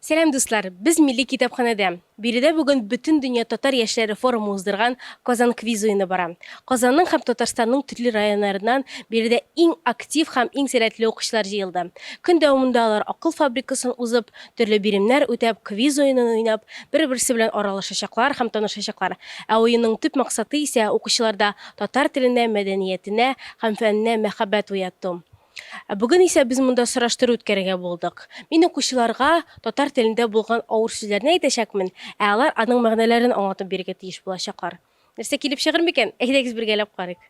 Selam dostlar, biz Milli Kitapxonada. Biride bugün bütün dünya Tatar Yaşları Forumu uzdurgan Kazan kviz oyunu bara. Kazanның һәм Татарстанның төрле районнарынан biride иң актив һәм иң сәләтле укучылар җыелды. Көн дәвамында алар акыл фабрикасын узып, төрле биремнәр үтәп, квиз oyunын уйнап, бер-берсе белән аралашачаклар һәм танышачаклар. Ә oyunның төп максаты исә укучыларда татар теленә, мәдәниятенә һәм фәненә мәхәббәт уяту. Бүген исә без монда сораштыру үткәрергә булдык. Мин укучыларга татар телендә булган авыр сүзләрне әйтәчәкмен, ә алар аның мәгънәләрен аңлатып бирергә тиеш булачаклар. Нәрсә килеп чыгыр микән? Әйдәгез бергәләп карыйк.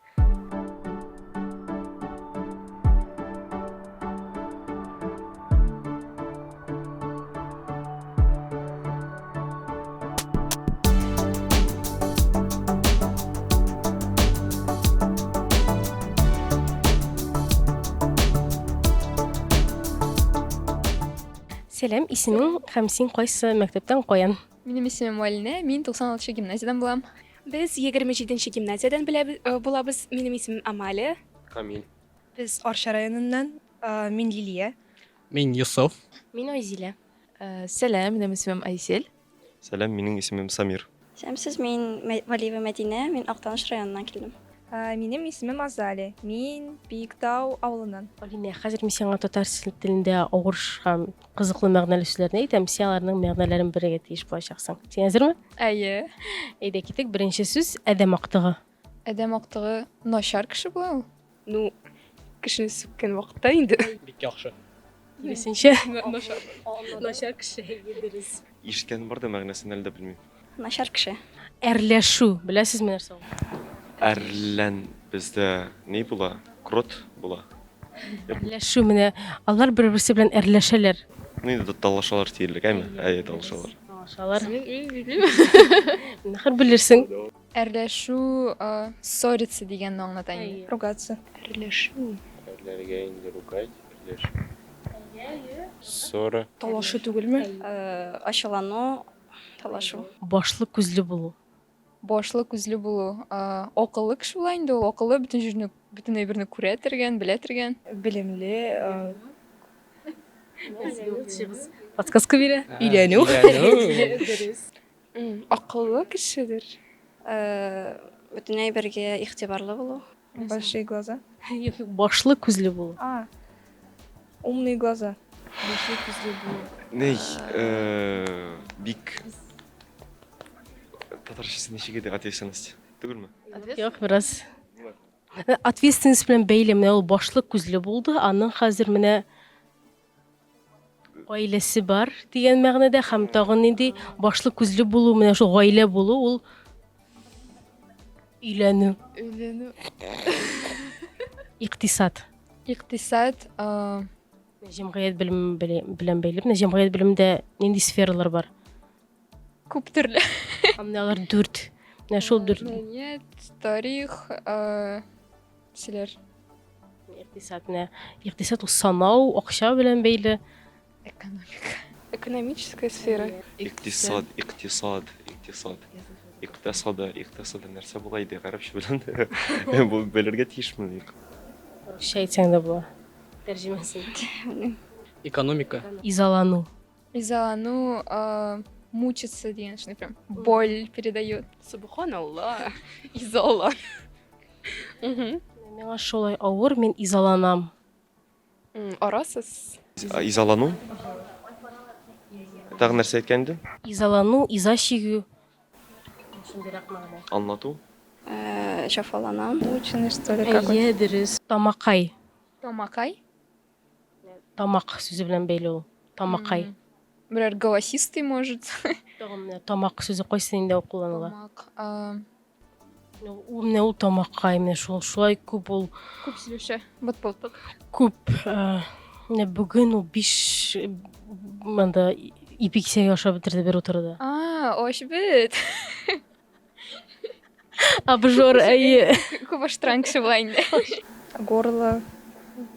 Сәлам, исемең һәм син кайсы мәктәптән каян? Минем исемем Алина, мин 96 гимназиядан булам. Biz 27 gimnaziyadan bulabız. Benim ismim Amali. Камиль. Biz Arşa rayonundan, min Liliye. Мен Юсуф. Мин Айзилә. Selam, benim ismim Aysel. Selam, benim ismim Samir. Şəmsiz, min Valiva Mədinə, min Aqtanış rayonundan kildim. Benim ismim Azali. Min Büyükdağ avlundan. Алина, хәзер мин сиңа татар телендә авыр һәм кызыклы мәгънәле сүзләрне әйтәм, син аларның мәгънәләрен белергә тиеш булачаксың. Син әзерме? Әйе. Әйдә китик, беренче сүз әдәм актыгы. Әдәм актыгы начар кеше була ул. Ну, кешене сүккән вакытта инде. Бик яхшы. Исенчә. Начар кеше дөрес. Ишеткән бар да мәгънәсен әле дә белмим. Нашар кеше. Әрләшү, беләсезме нәрсә ул? Әрлән бездә ни була? Крот була. Әрләшү менә алар бер-берсе белән әрләшәләр. Ну инде талашалар тиерлек, әйме? Әйе, талашалар. Алар. Нахыр белерсең. Әрләшү, ссориться дигәнне аңлата инде. Ругаться. Әрләшү. Әрләргә инде ругать, әрләш. Ссора. Талашу түгелме? Ачулану, талашу. Башлы күзле булу. Башлы күзле булу. Акыллы кеше була инде ул. Акыллы бөтен җирне, бөтен әйберне күрә тергән, белә тергән. Bilimli. Подсказка бирә. Өйләнү. Акыллы кешедер. Бөтен әйбергә игътибарлы булу. Большие глаза. Башлы күзле булу. Умные глаза. Ней, бик татарчасы ничек иде ответственность? Түгелме? Юк, бераз. Ответственность белән бәйле менә ул башлы күзле булды. Аның хәзер менә гаиләсе бар дигән мәгънәдә һәм тагын инде башлы күзле булу менә шул гаилә булу ул өйләнү. Өйләнү. Иктисад. Иктисад, Җәмгыять белем белән бәйле. Менә җәмгыять белемдә нинди сфералар бар? күп төрле. Менә алар 4. Менә шул 4. Мәдәният, тарих, силәр. Иктисад менә. Иктисад ул санау, акча белән бәйле. Экономика. Экономическая сфера. Иктисад. Иктисады нәрсә була иде гарәпчә белән? Бу белергә тиешме? Әйтсәң дә була. Тәрҗемәсен. Экономика. Изалану. Изалану, мучиться дигән шуны прям боль передает. Субханаллах. Изала. Миңа шулай авыр, мин изаланам. Арасыз. Изалану? Тагы нәрсә әйткәнде? Изалану, иза чигү. Аңлату? Шафаланам. Ученый, что ли, какой? Әйе, дөрес. Тамакай. Тамакай. Тамак сүзе белән бәйле ул. Тамакай. Берәр голосистый может. Тамак сүзе кайсы инде кулланыла? Тамак. Ул менә ул тамакай, менә шулай күп ул. Күп сөйләшә. Бот-бот. Күп. Менә бүген ул 5 монда ипиксәгә ашап бетерде бер утырды. Ош бит. Обжор, әйе. Күп аштырган кеше була инде. Горло.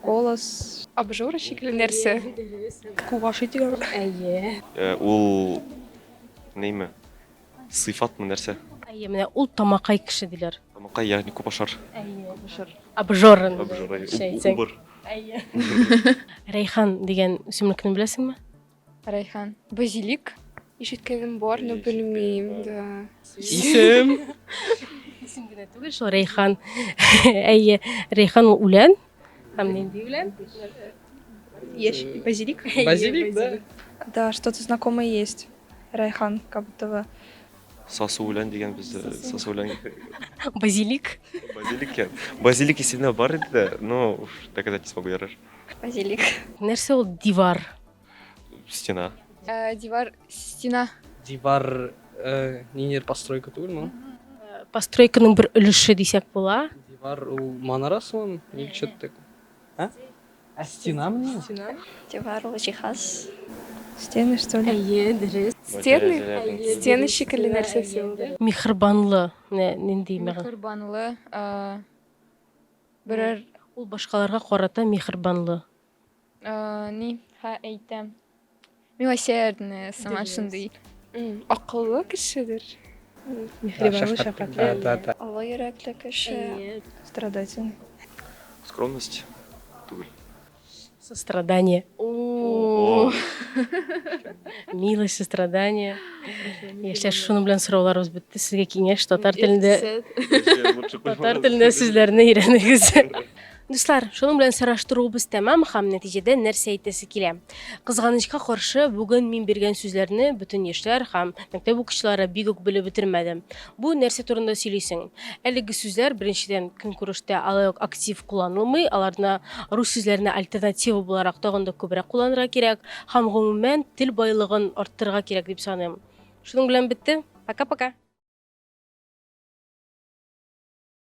Голос. Обжора шикелле нәрсә. Куваши дигән. Әйе. Ул нейме? Сыйфатмы нәрсә? Әйе, менә ул тамакай кеше диләр. Тамакай, ягъни күп ашар. Әйе. Обжор. Обжора. Әйе. Рәйхан дигән үсемлекне беләсеңме? Райхан. Базилик. Ишеткенім бар, но білмеймін, да. Исем. Исем генә түгел шул Рейхан. Әйе, Рейхан ул үлән. Һәм нинди үлән? Базилик? Базилик, да. Да, что-то знакомое есть. Райхан, как будто бы. Сасы үлән деген бізде сасы үлән Базилик. базилик екен. Базилик есімде бар еді де, но уж доказать не смогу ярар. Базилик. Нәрсә ул дивар? Стена. Дивар, стена. Дивар нинер постройка түгел ма? Постройканың бер өлеше дисәк була. Дивар ул манарасымы? Или что-то такое. А? А стена мне? Дивар ул җиһаз. Стены, что ли? Әйе, дөрес. Стены? Стены шикелле нәрсәсе ул. Михрбанлы. Нинди мәгънә? Мехрбанлы. Берәр Ул башкаларга карата михрбанлы. ни әйтәм. Милосердный, сама шундый. Акыллы кешедер. Да. Олы йөрәкле кеше. Страдательный. Скромность. Түгел. Сострадание. О, Милость, сострадание. Яшьләр шуның белән сорауларыбыз бетте. Сезгә киңәш татар телендә татар телендә сүзләрне өйрәнегез. Дуслар, шуның белән сораштыруыбыз тәмам һәм нәтиҗәдә нәрсә әйтәсе килә. Кызганычка каршы, бүген мин биргән сүзләрне бөтен яшьләр һәм мәктәп укучылары бик үк белеп бетермәде. Бу нәрсә турында сөйлисең? Әлеге сүзләр беренчедән көнкүрештә алай ук актив кулланылмый, аларны рус сүзләренә альтернатива буларак тагын да күбрәк кулланырга кирәк һәм гомумән тел байлыгын арттырырга кирәк дип саныйм. Шуның белән бетте. Пока-пока.